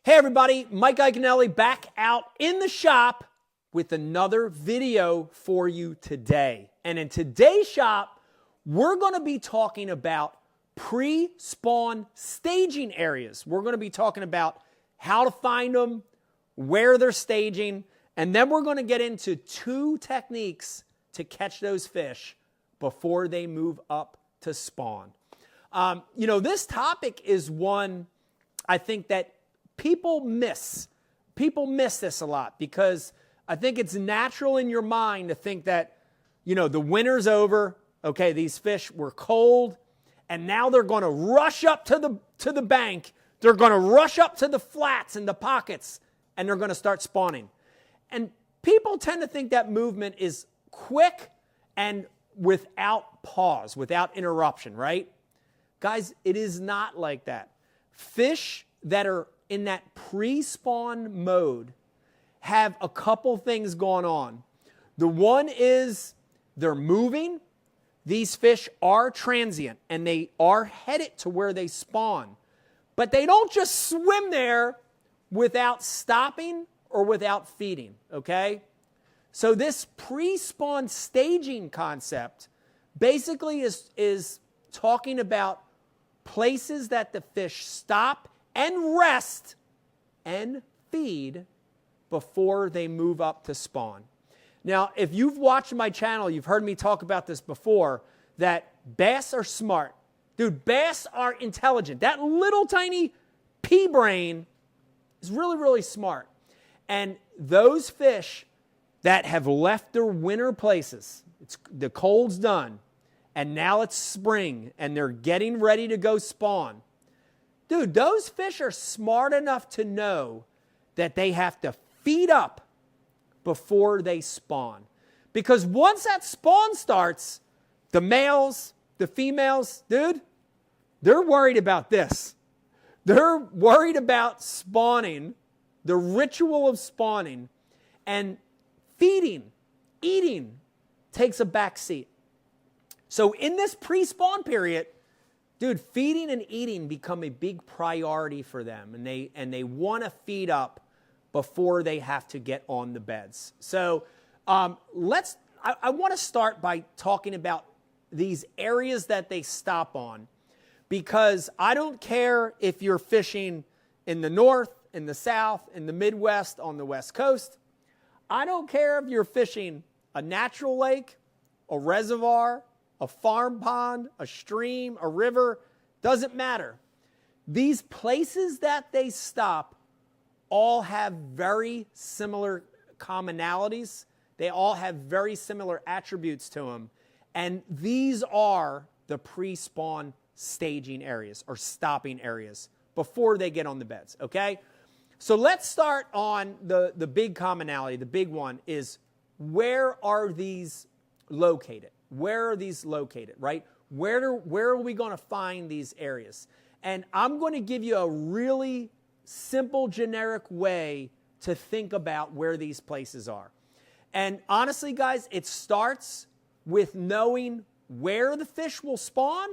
Hey everybody, Mike Iaconelli back out in the shop with another video for you today. And in today's shop, we're going to be talking about pre-spawn staging areas. We're going to be talking about how to find them, where they're staging, and then we're going to get into 2 techniques to catch those fish before they move up to spawn. This topic is one I think that people miss. People miss this a lot because I think it's natural in your mind to think that, the winter's over. Okay, these fish were cold, and now they're going to rush up to the bank. They're going to rush up to the flats and the pockets, and they're going to start spawning. And people tend to think that movement is quick and without pause, without interruption, right? Guys, it is not like that. Fish that are in that pre-spawn mode have a couple things going on. The one is they're moving. These fish are transient and they are headed to where they spawn. But they don't just swim there without stopping or without feeding, okay? So this pre-spawn staging concept basically is talking about places that the fish stop and rest and feed before they move up to spawn. Now, if you've watched my channel, you've heard me talk about this before, that bass are smart. Dude, bass are intelligent. That little tiny pea brain is really, really smart. And those fish that have left their winter places, the cold's done, and now it's spring, and they're getting ready to go spawn. Dude, those fish are smart enough to know that they have to feed up before they spawn. Because once that spawn starts, the males, the females, dude, they're worried about this. They're worried about spawning, the ritual of spawning, and feeding, eating takes a back seat. So in this pre-spawn period, dude, feeding and eating become a big priority for them, and they want to feed up before they have to get on the beds. So I want to start by talking about these areas that they stop on, because I don't care if you're fishing in the north, in the south, in the Midwest, on the West Coast. I don't care if you're fishing a natural lake, a reservoir, a farm pond, a stream, a river, doesn't matter. These places that they stop all have very similar commonalities. They all have very similar attributes to them. And these are the pre-spawn staging areas or stopping areas before they get on the beds, okay? So let's start on the big commonality. The big one is, where are these located? Where are these located, right? Where are we going to find these areas? And I'm going to give you a really simple, generic way to think about where these places are. And honestly, guys, it starts with knowing where the fish will spawn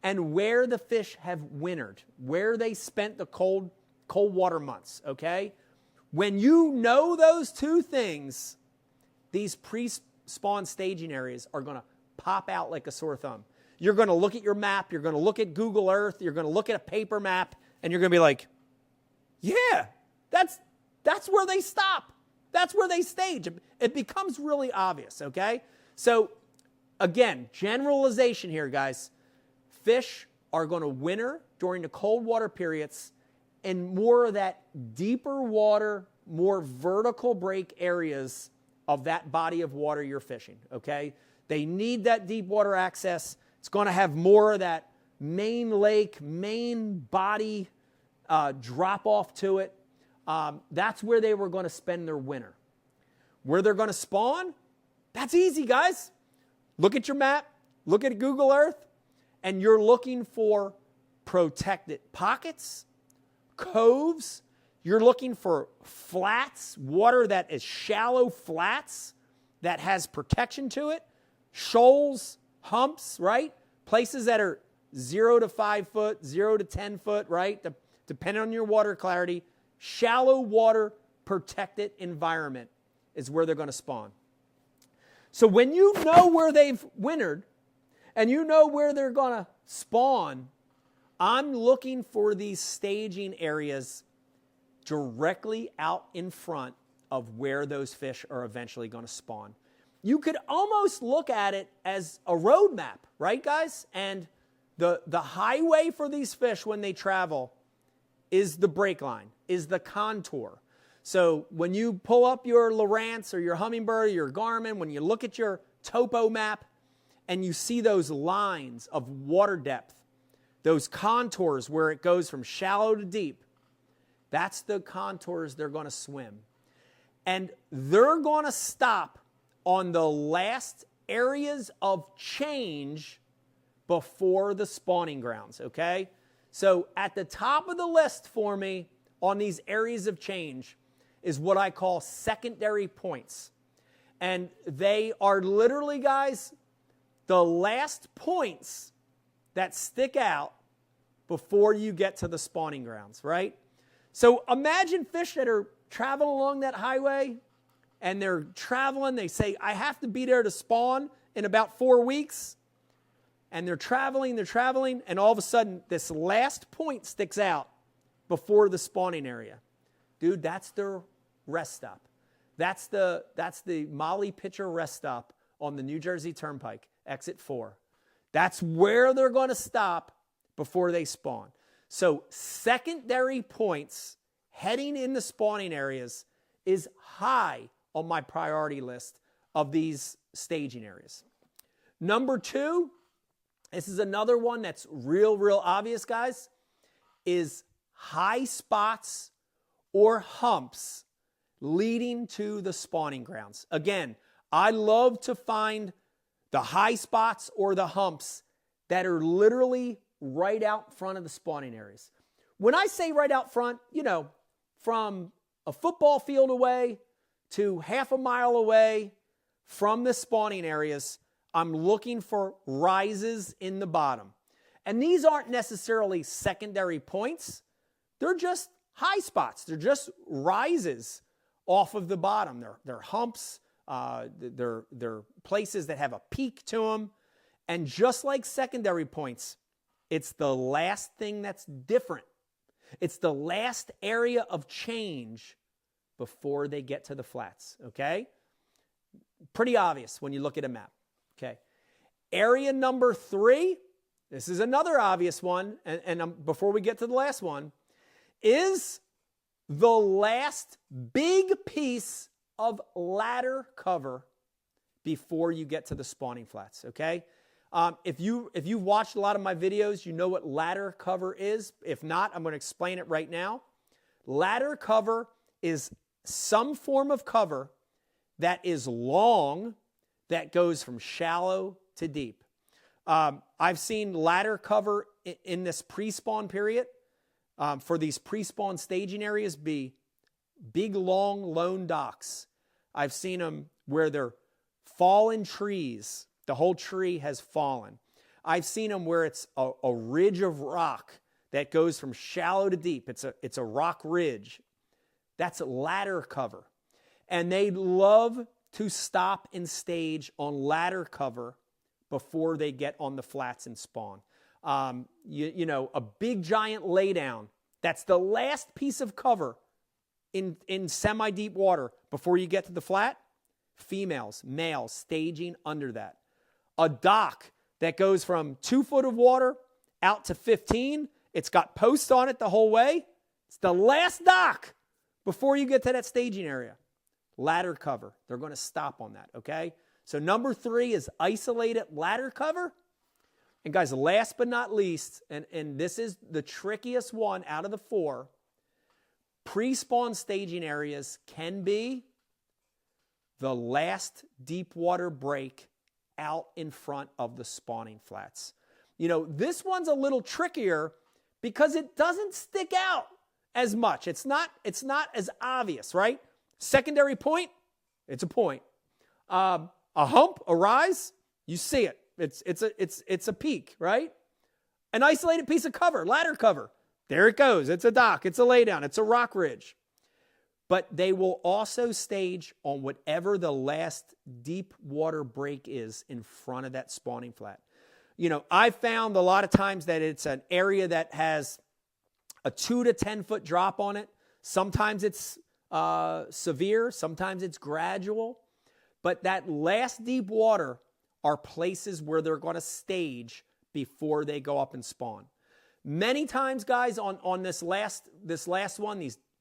and where the fish have wintered, where they spent the cold water months, okay? When you know those 2 things, these pre-spawn staging areas are going to pop out like a sore thumb. You're going to look at your map, you're going to look at Google Earth, you're going to look at a paper map, and you're going to be like, yeah, that's where they stop. That's where they stage. It becomes really obvious, okay? So, again, generalization here, guys. Fish are going to winter during the cold water periods in more of that deeper water, more vertical break areas of that body of water you're fishing, okay? They need that deep water access. It's going to have more of that main lake, main body drop off to it. That's where they were going to spend their winter. Where they're going to spawn? That's easy, guys. Look at your map, look at Google Earth, and you're looking for protected pockets, coves. You're looking for flats, water that is shallow flats that has protection to it, shoals, humps, right? Places that are 0 to 5 foot, 0 to 10 foot, right? Depending on your water clarity, shallow water protected environment is where they're going to spawn. So when you know where they've wintered and you know where they're going to spawn, I'm looking for these staging areas directly out in front of where those fish are eventually going to spawn. You could almost look at it as a road map, right, guys? And the highway for these fish when they travel is the break line, is the contour. So when you pull up your Lowrance or your Humminbird or your Garmin, when you look at your topo map and you see those lines of water depth, those contours where it goes from shallow to deep, that's the contours they're going to swim. And they're going to stop on the last areas of change before the spawning grounds, okay? So at the top of the list for me on these areas of change is what I call secondary points. And they are literally, guys, the last points that stick out before you get to the spawning grounds, right? So imagine fish that are traveling along that highway and they're traveling. They say, I have to be there to spawn in about 4 weeks. And they're traveling, and all of a sudden, this last point sticks out before the spawning area. Dude, that's their rest stop. That's the Molly Pitcher rest stop on the New Jersey Turnpike, exit 4. That's where they're going to stop before they spawn. So secondary points heading in the spawning areas is high on my priority list of these staging areas. Number 2, this is another one that's real obvious, guys, is high spots or humps leading to the spawning grounds. Again, I love to find the high spots or the humps that are literally right out front of the spawning areas. When I say right out front, from a football field away to half a mile away from the spawning areas, I'm looking for rises in the bottom. And these aren't necessarily secondary points. They're just high spots. They're just rises off of the bottom. They're humps. They're places that have a peak to them. And just like secondary points, it's the last thing that's different. It's the last area of change before they get to the flats, okay? Pretty obvious when you look at a map. Okay, area number 3, this is another obvious one, and before we get to the last one, is the last big piece of ladder cover before you get to the spawning flats, okay? If you've watched a lot of my videos, you know what ladder cover is. If not, I'm going to explain it right now. Ladder cover is some form of cover that is long, that goes from shallow to deep. I've seen ladder cover in this pre-spawn period for these pre-spawn staging areas be big, long, lone docks. I've seen them where they're fallen trees. The whole tree has fallen. I've seen them where it's a ridge of rock that goes from shallow to deep. It's a rock ridge. That's ladder cover. And they love to stop and stage on ladder cover before they get on the flats and spawn. A big giant laydown, that's the last piece of cover in semi-deep water before you get to the flat. Females, males, staging under that. A dock that goes from 2 foot of water out to 15. It's got posts on it the whole way. It's the last dock before you get to that staging area. Ladder cover. They're going to stop on that, okay? So number 3 is isolated ladder cover. And guys, last but not least, and this is the trickiest one out of the 4, pre-spawn staging areas can be the last deep water break out in front of the spawning flats. This one's a little trickier because it doesn't stick out as much. It's not as obvious, right? Secondary point, it's a point. A hump, a rise, you see it. It's a peak, right? An isolated piece of cover, ladder cover. There it goes. It's a dock. It's a laydown. It's a rock ridge. But they will also stage on whatever the last deep water break is in front of that spawning flat. You know, I've found a lot of times that it's an area that has a 2 to 10 foot drop on it. Sometimes it's severe. Sometimes it's gradual. But that last deep water are places where they're going to stage before they go up and spawn. Many times, guys, on this last one,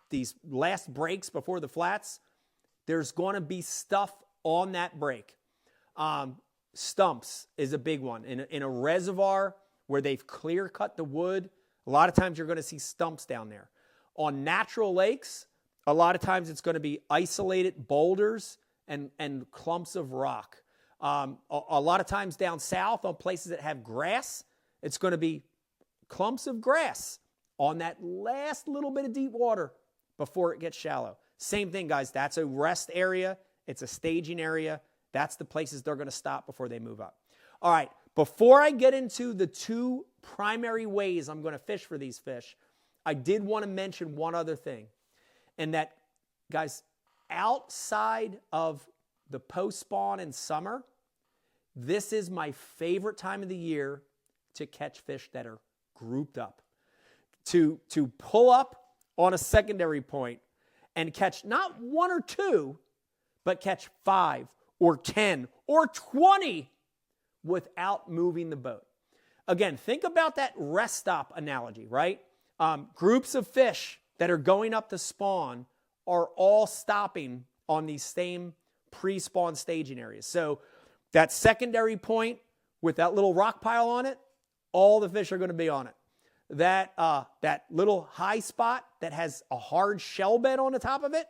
these last breaks before the flats, there's going to be stuff on that break. Stumps is a big one. In a reservoir where they've clear cut the wood, a lot of times you're going to see stumps down there. On natural lakes, a lot of times it's going to be isolated boulders and clumps of rock. A lot of times down south on places that have grass, it's going to be clumps of grass on that last little bit of deep water before it gets shallow. Same thing, guys. That's a rest area. It's a staging area. That's the places they're going to stop before they move up. All right, before I get into the two primary ways I'm going to fish for these fish, I did want to mention one other thing. And that, guys, outside of the post-spawn in summer, this is my favorite time of the year to catch fish that are grouped up. To pull up on a secondary point and catch not one or two, but catch 5 or 10 or 20 without moving the boat. Again, think about that rest stop analogy, right? Groups of fish that are going up to spawn are all stopping on these same pre-spawn staging areas. So that secondary point with that little rock pile on it, all the fish are going to be on it. That little high spot that has a hard shell bed on the top of it,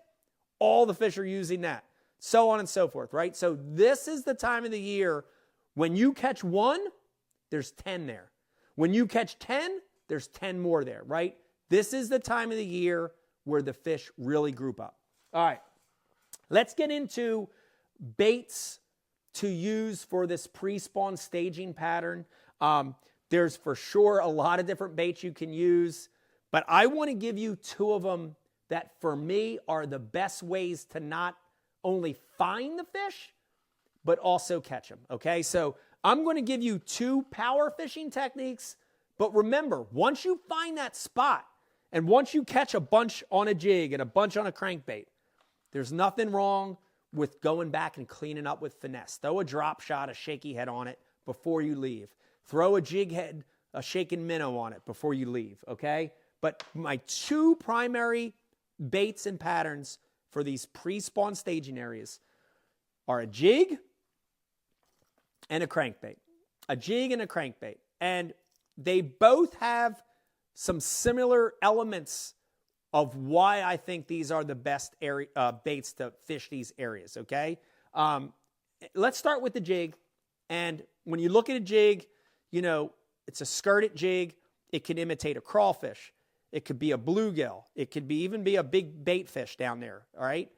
all the fish are using that. So on and so forth, right? So this is the time of the year when you catch 1, there's 10 there. When you catch 10, there's 10 more there, right? This is the time of the year where the fish really group up. All right, let's get into baits to use for this pre-spawn staging pattern. There's for sure a lot of different baits you can use, but I want to give you 2 of them that for me are the best ways to not only find the fish, but also catch them, okay? So I'm going to give you 2 power fishing techniques, but remember, once you find that spot and once you catch a bunch on a jig and a bunch on a crankbait, there's nothing wrong with going back and cleaning up with finesse. Throw a drop shot, a shaky head on it before you leave. Throw a jig head, a shaken minnow on it before you leave, okay? But my 2 primary baits and patterns for these pre-spawn staging areas are a jig and a crankbait. A jig and a crankbait. And they both have some similar elements of why I think these are the best baits to fish these areas, okay? Let's start with the jig. And when you look at a jig, you know, it's a skirted jig. It can imitate a crawfish. It could be a bluegill. It could be even be a big bait fish down there, all right?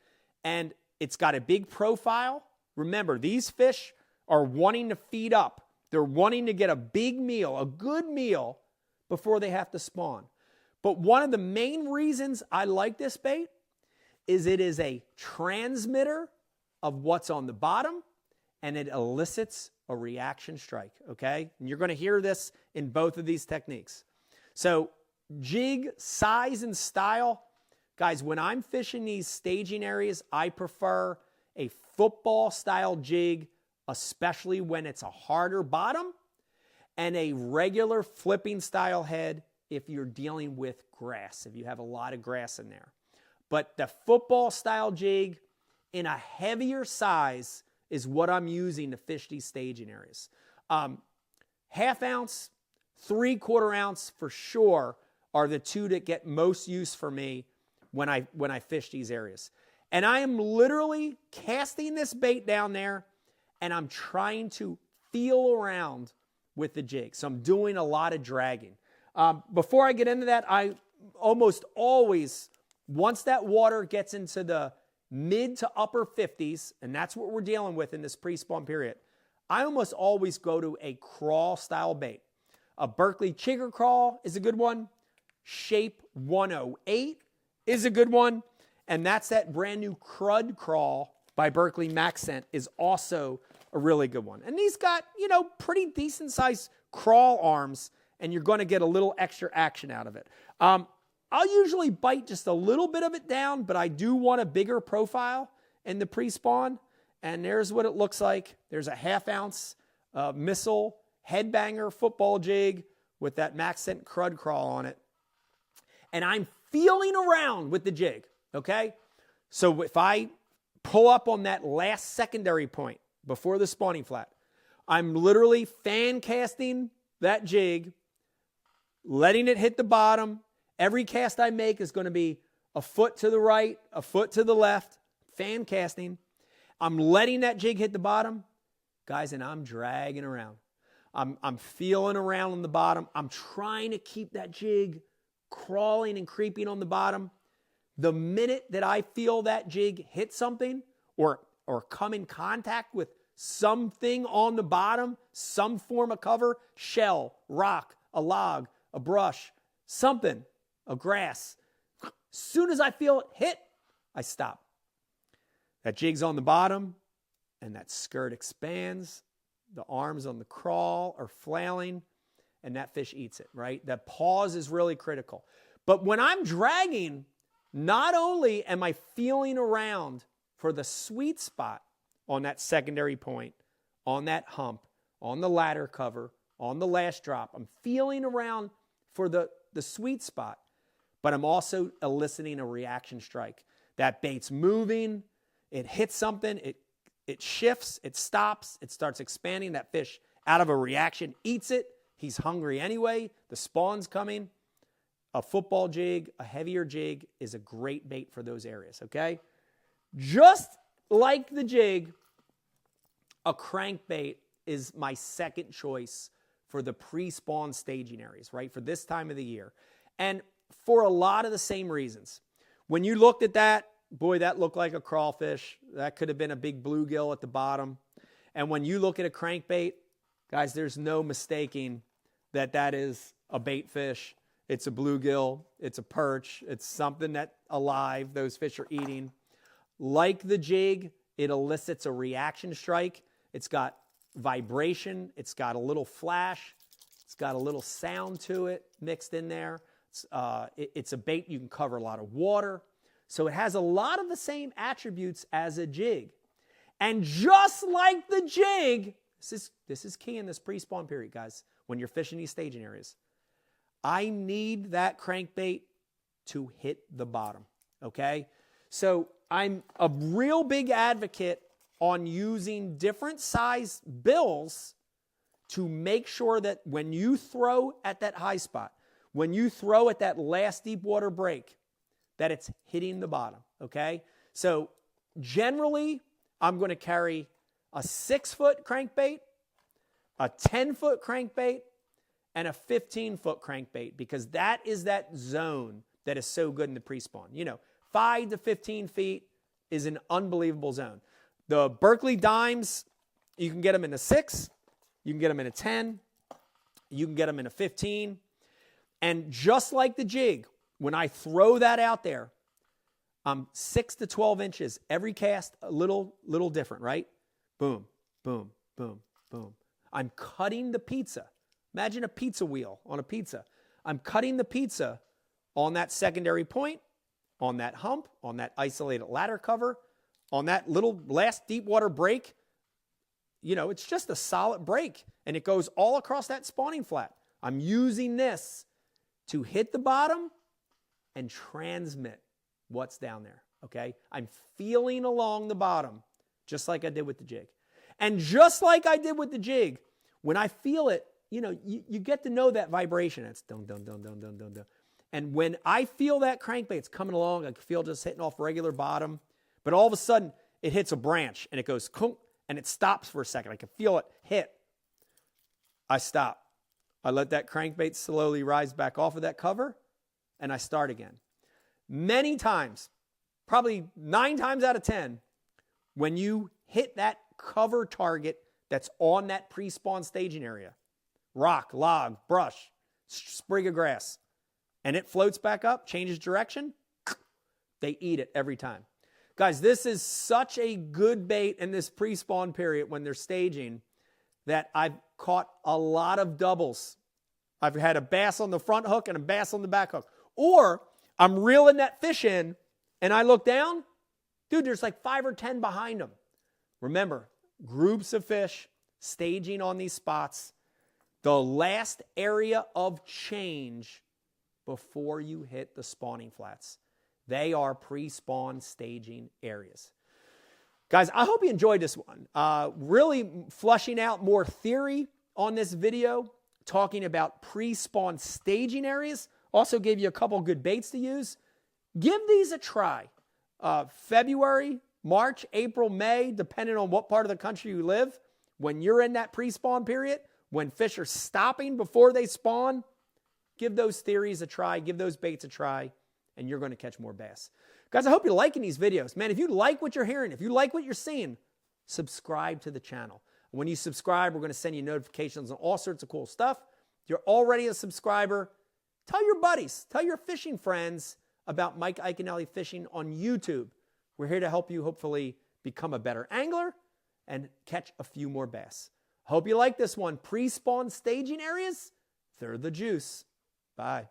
And it's got a big profile. Remember, these fish are wanting to feed up. They're wanting to get a big meal, a good meal, before they have to spawn. But one of the main reasons I like this bait is it is a transmitter of what's on the bottom, and it elicits a reaction strike, okay? And you're going to hear this in both of these techniques. So jig size and style, guys, when I'm fishing these staging areas, I prefer a football style jig, especially when it's a harder bottom, and a regular flipping style head if you're dealing with grass, if you have a lot of grass in there. But the football style jig in a heavier size is what I'm using to fish these staging areas. 1/2 ounce, 3/4 ounce for sure are the 2 that get most use for me when I fish these areas. And I am literally casting this bait down there, and I'm trying to feel around with the jig. So I'm doing a lot of dragging. Before I get into that, I almost always, once that water gets into the mid to upper 50s, and that's what we're dealing with in this pre-spawn period, I almost always go to a crawl style bait. A Berkeley chigger crawl is a good one. Shape 108 is a good one. And that's that brand new Crud Crawl by Berkley Maxent is also a really good one. And these got, pretty decent sized crawl arms, and you're going to get a little extra action out of it. I'll usually bite just a little bit of it down, but I do want a bigger profile in the pre-spawn. And there's what it looks like. There's a 1/2 ounce missile headbanger football jig with that Maxent Crud Crawl on it. And I'm feeling around with the jig, okay? So if I pull up on that last secondary point before the spawning flat, I'm literally fan casting that jig, letting it hit the bottom. Every cast I make is going to be a foot to the right, a foot to the left, fan casting. I'm letting that jig hit the bottom, guys, and I'm dragging around. I'm feeling around on the bottom. I'm trying to keep that jig crawling and creeping on the bottom. The minute that I feel that jig hit something or come in contact with something on the bottom, some form of cover, shell, rock, a log, a brush, something, a grass. As soon as I feel it hit, I stop. That jig's on the bottom, and that skirt expands. The arms on the crawl are flailing, and that fish eats it, right? That pause is really critical. But when I'm dragging, not only am I feeling around for the sweet spot on that secondary point, on that hump, on the ladder cover, on the last drop, I'm feeling around for the sweet spot, but I'm also eliciting a reaction strike. That bait's moving, it hits something, it shifts, it stops, it starts expanding. That fish, out of a reaction, eats it. He's hungry anyway. The spawn's coming. A football jig, a heavier jig is a great bait for those areas, okay? Just like the jig, a crankbait is my second choice for the pre-spawn staging areas, right? For this time of the year. And for a lot of the same reasons. When you looked at that, boy, that looked like a crawfish. That could have been a big bluegill at the bottom. And when you look at a crankbait, guys, there's no mistaking that that is a bait fish. It's a bluegill. It's a perch. It's something that's alive. Those fish are eating. Like the jig, it elicits a reaction strike. It's got vibration. It's got a little flash. It's got a little sound to it mixed in there. It's a bait you can cover a lot of water. So it has a lot of the same attributes as a jig. And just like the jig, this is key in this pre-spawn period, guys, when you're fishing these staging areas. I need that crankbait to hit the bottom, okay? So I'm a real big advocate on using different size bills to make sure that when you throw at that high spot, when you throw at that last deep water break, that it's hitting the bottom, okay? So generally, I'm going to carry a 6-foot crankbait, a 10-foot crankbait, and a 15-foot crankbait, because that is that zone that is so good in the pre-spawn. 5 to 15 feet is an unbelievable zone. The Berkley dimes, you can get them in a 6, you can get them in a 10, you can get them in a 15. And just like the jig, when I throw that out there, 6 to 12 inches, every cast a little different, right? Boom, boom, boom, boom. I'm cutting the pizza. Imagine a pizza wheel on a pizza. I'm cutting the pizza on that secondary point, on that hump, on that isolated ladder cover, on that little last deep water break. It's just a solid break, and it goes all across that spawning flat. I'm using this to hit the bottom and transmit what's down there, okay? I'm feeling along the bottom, just like I did with the jig. And just like I did with the jig, when I feel it, you get to know that vibration. It's dun, dun, dun, dun, dun, dun, dun. And when I feel that crankbait, it's coming along, I feel just hitting off regular bottom, but all of a sudden, it hits a branch, and it goes, and it stops for a second. I can feel it hit. I stop. I let that crankbait slowly rise back off of that cover, and I start again. Many times, probably 9 times out of 10, when you hit that cover target that's on that pre-spawn staging area, rock, log, brush, sprig of grass, and it floats back up, changes direction, they eat it every time. Guys, this is such a good bait in this pre-spawn period when they're staging that I've caught a lot of doubles. I've had a bass on the front hook and a bass on the back hook. Or I'm reeling that fish in and I look down, dude, there's like 5 or 10 behind them. Remember, groups of fish staging on these spots, the last area of change before you hit the spawning flats. They are pre-spawn staging areas. Guys, I hope you enjoyed this one. Really flushing out more theory on this video, talking about pre-spawn staging areas. Also gave you a couple good baits to use. Give these a try. February, March, April, May, depending on what part of the country you live, when you're in that pre-spawn period, when fish are stopping before they spawn, give those theories a try, give those baits a try, and you're going to catch more bass. Guys, I hope you're liking these videos. Man, if you like what you're hearing, if you like what you're seeing, subscribe to the channel. When you subscribe, we're going to send you notifications on all sorts of cool stuff. If you're already a subscriber, tell your buddies, tell your fishing friends about Mike Iaconelli Fishing on YouTube. We're here to help you hopefully become a better angler and catch a few more bass. Hope you like this one. Pre-spawn staging areas, they're the juice. Bye.